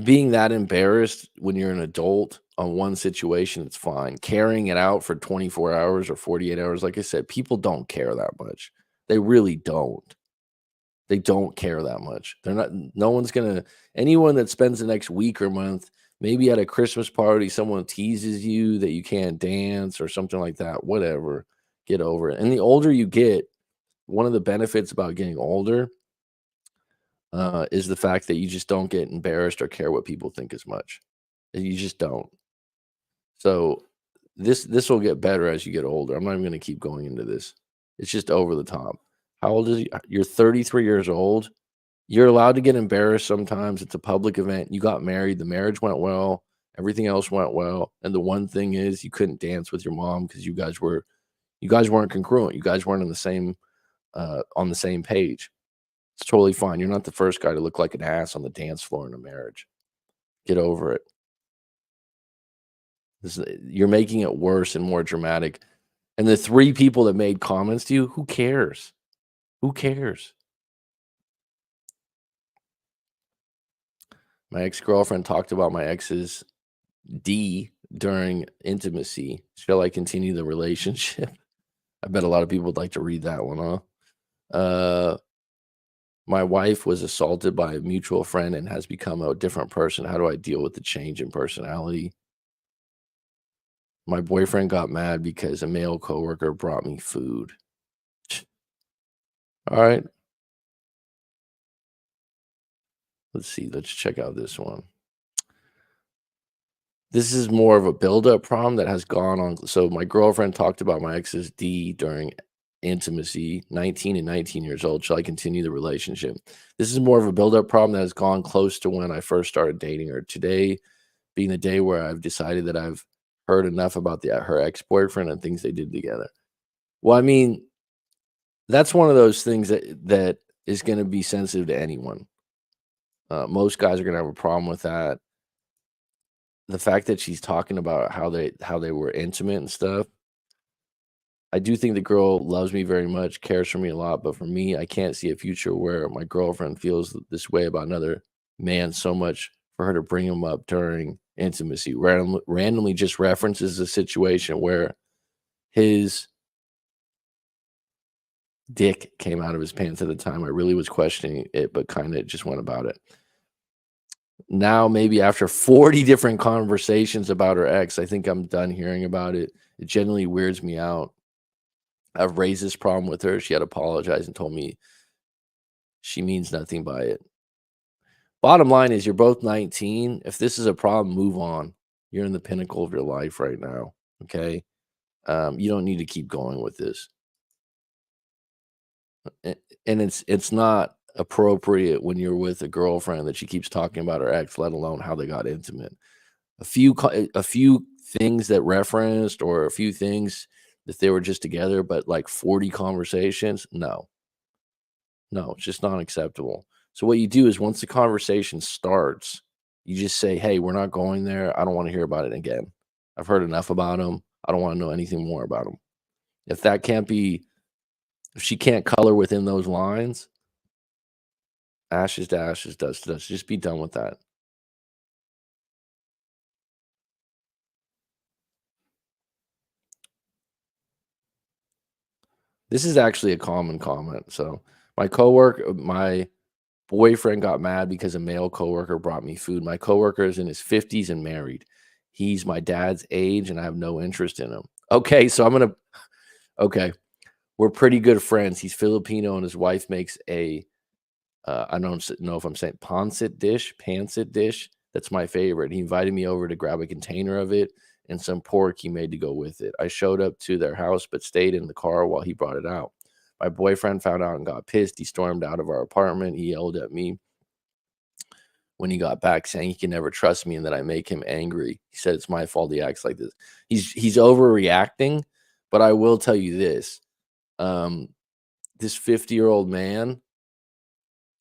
Being that embarrassed when you're an adult on one situation, it's fine. Carrying it out for 24 hours or 48 hours, like I said, people don't care that much. They really don't. They don't care that much. They're not, no one's gonna, anyone that spends the next week or month, maybe at a Christmas party, someone teases you that you can't dance or something like that, whatever, get over it. And the older you get, one of the benefits about getting older is the fact that you just don't get embarrassed or care what people think as much. You just don't. So this will get better as you get older. I'm not even going to keep going into this. It's just over the top. How old is he? You're 33 years old. You're allowed to get embarrassed sometimes. It's a public event. You got married. The marriage went well. Everything else went well. And the one thing is you couldn't dance with your mom because you guys weren't congruent. You guys weren't on the same page. It's totally fine. You're not the first guy to look like an ass on the dance floor in a marriage. Get over it. You're making it worse and more dramatic. And the three people that made comments to you, who cares? Who cares? My ex-girlfriend talked about my ex's D during intimacy. Shall I continue the relationship? I bet a lot of people would like to read that one, huh? My wife was assaulted by a mutual friend and has become a different person. How do I deal with the change in personality? My boyfriend got mad because a male coworker brought me food. All right, let's see. Let's check out this one. This is more of a build-up problem that has gone on. So my girlfriend talked about my ex's D during intimacy, 19 and 19 years old. Shall I continue the relationship? This is more of a build-up problem that has gone close to when I first started dating her. Today being the day where I've decided that I've heard enough about her ex-boyfriend and things they did together. Well, I mean, that's one of those things that is going to be sensitive to anyone. Most guys are going to have a problem with that. The fact that she's talking about how they were intimate and stuff. I do think the girl loves me very much, cares for me a lot, but for me, I can't see a future where my girlfriend feels this way about another man so much for her to bring him up during intimacy. Randomly just references a situation where his dick came out of his pants at the time. I really was questioning it, but kind of just went about it. Now, maybe after 40 different conversations about her ex, I think I'm done hearing about it. It generally weirds me out. I've raised this problem with her. She had apologized and told me she means nothing by it. Bottom line is you're both 19. If this is a problem, move on. You're in the pinnacle of your life right now. Okay. You don't need to keep going with this. A- And it's not appropriate when you're with a girlfriend that she keeps talking about her ex, let alone how they got intimate. A few things that referenced, or a few things if they were just together, but like 40 conversations, no. No, it's just not acceptable. So what you do is once the conversation starts, you just say, "Hey, we're not going there. I don't want to hear about it again. I've heard enough about him. I don't want to know anything more about him." If that can't be if she can't color within those lines, ashes to ashes, dust to dust. Just be done with that. This is actually a common comment. So my boyfriend got mad because a male coworker brought me food. My coworker is in his 50s and married. He's my dad's age and I have no interest in him. Okay, so okay, we're pretty good friends. He's Filipino and his wife makes a I don't know if I'm saying pancit dish. That's my favorite. He invited me over to grab a container of it and some pork he made to go with it. I showed up to their house but stayed in the car while he brought it out. My boyfriend found out and got pissed. He stormed out of our apartment. He yelled at me when he got back, saying he can never trust me and that I make him angry. He said it's my fault he acts like this. He's overreacting, but I will tell you this. Um, this 50-year-old man,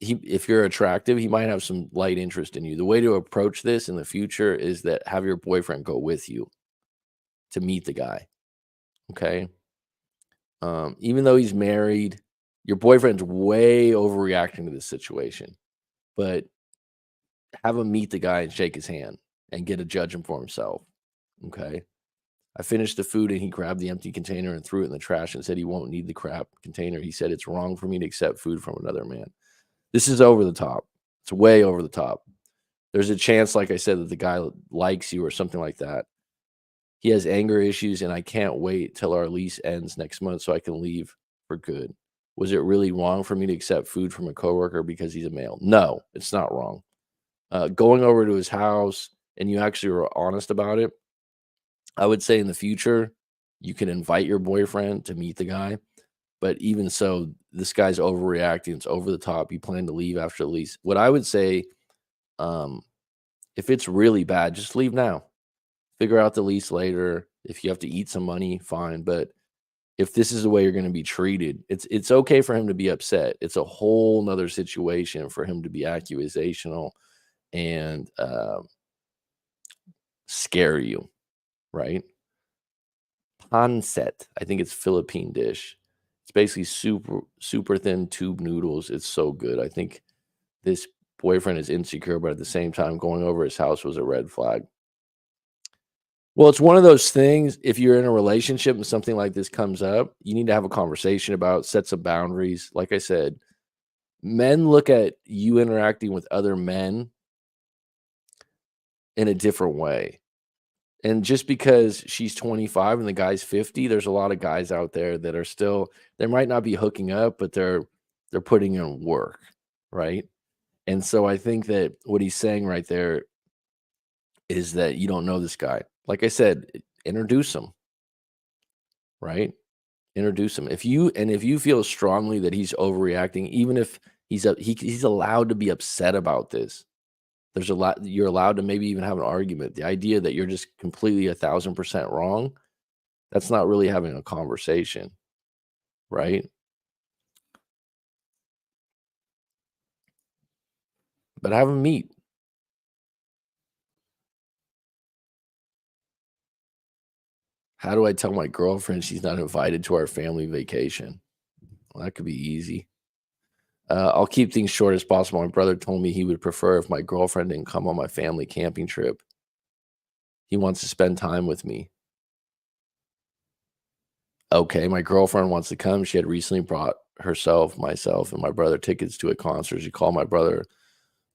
if you're attractive, he might have some light interest in you. The way to approach this in the future is that have your boyfriend go with you to meet the guy. Okay. Even though he's married, your boyfriend's way overreacting to this situation, but have him meet the guy and shake his hand and get to judge him for himself. Okay. I finished the food and he grabbed the empty container and threw it in the trash and said he won't need the crap container. He said it's wrong for me to accept food from another man. This is over the top. It's way over the top. There's a chance, like I said, that the guy likes you or something like that. He has anger issues, and I can't wait till our lease ends next month so I can leave for good. Was it really wrong for me to accept food from a coworker because he's a male? No, it's not wrong. Going over to his house and you actually were honest about it, I would say in the future, you can invite your boyfriend to meet the guy. But even so, this guy's overreacting. It's over the top. You plan to leave after the lease. What I would say, um, if it's really bad, just leave now. Figure out the lease later. If you have to eat some money, fine. But if this is the way you're going to be treated, it's okay for him to be upset. It's a whole nother situation for him to be accusational and scare you, right? Pancit, I think it's Philippine dish. It's basically super thin tube noodles. It's so good. I think this boyfriend is insecure, but at the same time, going over his house was a red flag. Well, it's one of those things, if you're in a relationship and something like this comes up, you need to have a conversation about, set some boundaries. Like I said, men look at you interacting with other men in a different way. And just because she's 25 and the guy's 50, there's a lot of guys out there that are still they might not be hooking up, but they're putting in work, right? And so I think that what he's saying right there is that you don't know this guy. Like I said, introduce him, right? Introduce him. If you feel strongly that he's overreacting, even if he's allowed to be upset about this. There's a lot you're allowed to maybe even have an argument. The idea that you're just completely 1,000% wrong, that's not really having a conversation, right? But have them meet. How do I tell my girlfriend she's not invited to our family vacation? Well, that could be easy. I'll keep things short as possible. My brother told me he would prefer if my girlfriend didn't come on my family camping trip. He wants to spend time with me. Okay, my girlfriend wants to come. She had recently brought myself, and my brother tickets to a concert. She called my brother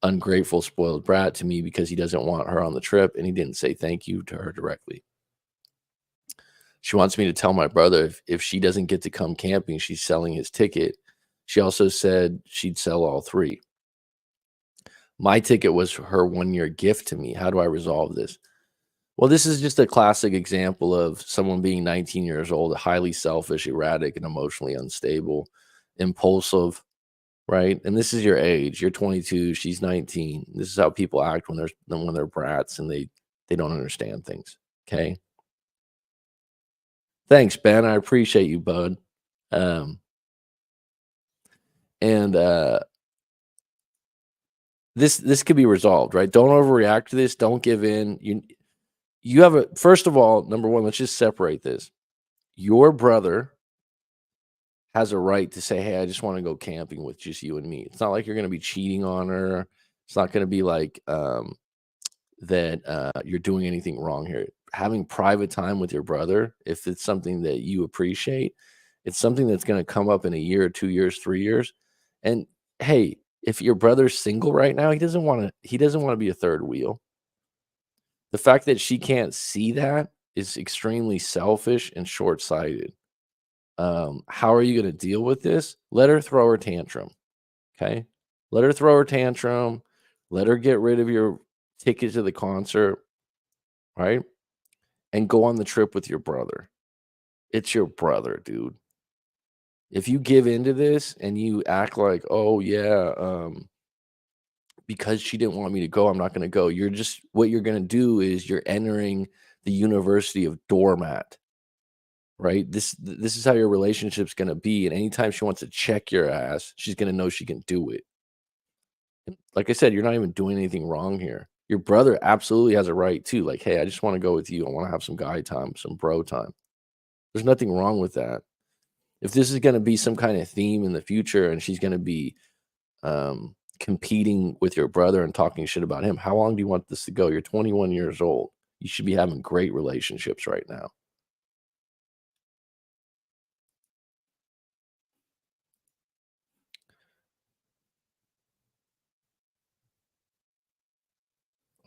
ungrateful, spoiled brat to me because he doesn't want her on the trip and he didn't say thank you to her directly. She wants me to tell my brother if she doesn't get to come camping, she's selling his ticket. She also said she'd sell all 3. My ticket was her one-year gift to me. How do I resolve this? Well, this is just a classic example of someone being 19 years old, highly selfish, erratic, and emotionally unstable, impulsive, right? And this is your age. You're 22, she's 19. This is how people act when they're brats and they don't understand things. Okay. Thanks, Ben. I appreciate you, bud. Um, and this could be resolved, right? Don't overreact to this. Don't give in. You have a first of all, number one, let's just separate this. Your brother has a right to say, "Hey, I just want to go camping with just you and me." It's not like you're going to be cheating on her. It's not going to be like that you're doing anything wrong here. Having private time with your brother, if it's something that you appreciate, it's something that's going to come up in a year, 2 years, 3 years. And hey, if your brother's single right now, he doesn't want to be a third wheel. The fact that she can't see that is extremely selfish and short-sighted. How are you going to deal with this? Let her throw her tantrum. Okay. Let her throw her tantrum. Let her get rid of your ticket to the concert, right? And go on the trip with your brother. It's your brother, dude. If you give into this and you act like, oh yeah, because she didn't want me to go, I'm not going to go. What you're going to do is you're entering the university of doormat, right? This is how your relationship's going to be. And anytime she wants to check your ass, she's going to know she can do it. Like I said, you're not even doing anything wrong here. Your brother absolutely has a right too. Like, hey, I just want to go with you. I want to have some guy time, some bro time. There's nothing wrong with that. If this is going to be some kind of theme in the future and she's going to be competing with your brother and talking shit about him, how long do you want this to go? You're 21 years old. You should be having great relationships right now.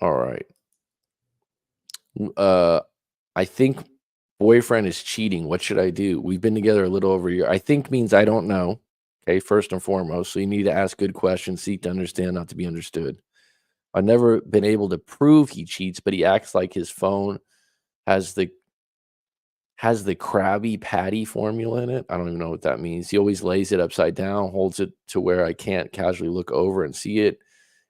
All right. Uh, I think boyfriend is cheating. What should I do? We've been together a little over a year. I think means I don't know. Okay, first and foremost. So you need to ask good questions, seek to understand, not to be understood. I've never been able to prove he cheats, but he acts like his phone has the Krabby Patty formula in it. I don't even know what that means. He always lays it upside down, holds it to where I can't casually look over and see it.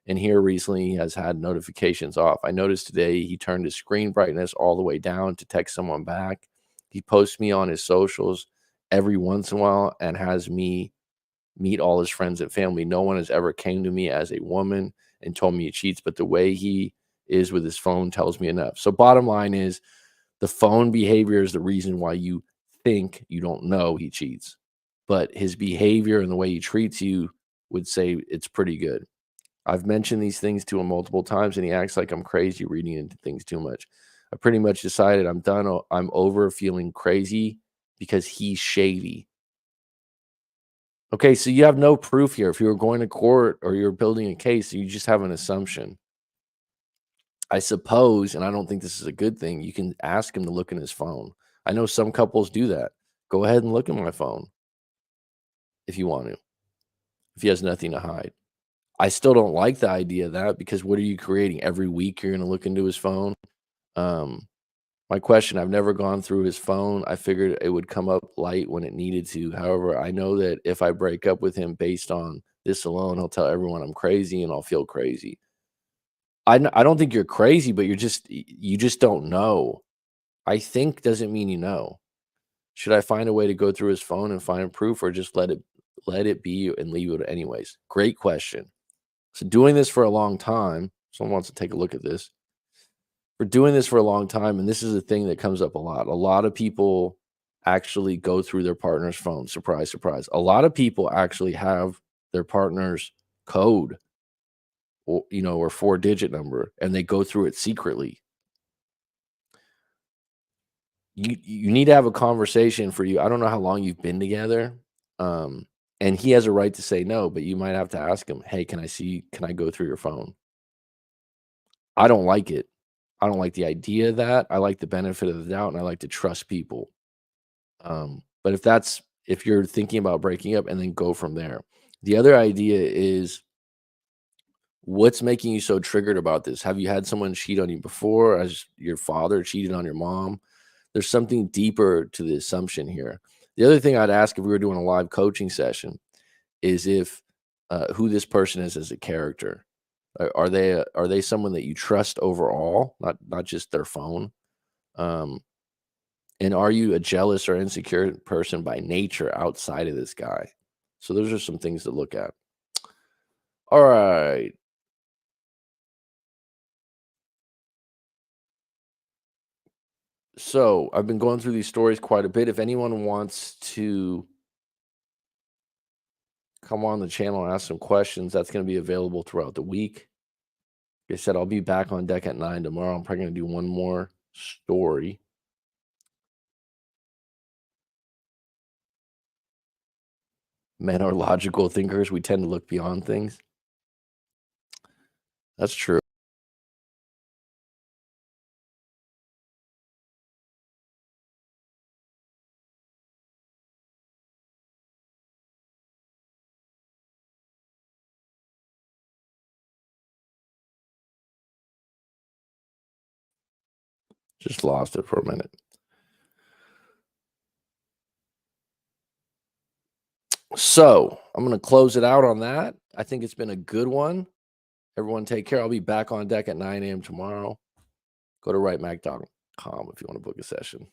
And here recently, he has had notifications off. I noticed today he turned his screen brightness all the way down to text someone back. He posts me on his socials every once in a while and has me meet all his friends and family. No one has ever came to me as a woman and told me he cheats, but the way he is with his phone tells me enough. So bottom line is the phone behavior is the reason why you think you don't know he cheats. But his behavior and the way he treats you would say it's pretty good. I've mentioned these things to him multiple times, and he acts like I'm crazy reading into things too much. I pretty much decided I'm done. I'm over feeling crazy because he's shady. Okay, so you have no proof here. If you were going to court or you're building a case, you just have an assumption. I suppose, and I don't think this is a good thing, you can ask him to look in his phone. I know some couples do that. Go ahead and look in my phone if you want to, if he has nothing to hide. I still don't like the idea of that because what are you creating? Every week you're going to look into his phone. Um, my question, I've never gone through his phone. I figured it would come up light when it needed to. However, I know that if I break up with him based on this alone, he'll tell everyone I'm crazy and I'll feel crazy. I don't think you're crazy, but you just don't know. I think doesn't mean you know. Should I find a way to go through his phone and find proof or just let it be and leave it anyways? Great question. So doing this for a long time, someone wants to take a look at this. We're doing this for a long time, and this is a thing that comes up a lot. A lot of people actually go through their partner's phone. Surprise, surprise. A lot of people actually have their partner's code or 4-digit number, and they go through it secretly. You need to have a conversation for you. I don't know how long you've been together. Um, and he has a right to say no, but you might have to ask him, "Hey, can I go through your phone?" I don't like it. I don't like the idea of that. I like the benefit of the doubt and I like to trust people. But if you're thinking about breaking up, and then go from there. The other idea is, what's making you so triggered about this? Have you had someone cheat on you before? As your father cheated on your mom? There's something deeper to the assumption here. The other thing I'd ask if we were doing a live coaching session is if who this person is as a character. Are they someone that you trust overall, not just their phone? Um, and are you a jealous or insecure person by nature outside of this guy? So those are some things to look at. All right. So I've been going through these stories quite a bit. If anyone wants to come on the channel and ask some questions, that's going to be available throughout the week. Like I said, I'll be back on deck at 9 tomorrow. I'm probably going to do one more story. Men are logical thinkers. We tend to look beyond things. That's true. Just lost it for a minute. So I'm going to close it out on that. I think it's been a good one. Everyone take care. I'll be back on deck at 9 a.m. tomorrow. Go to rightmac.com if you want to book a session.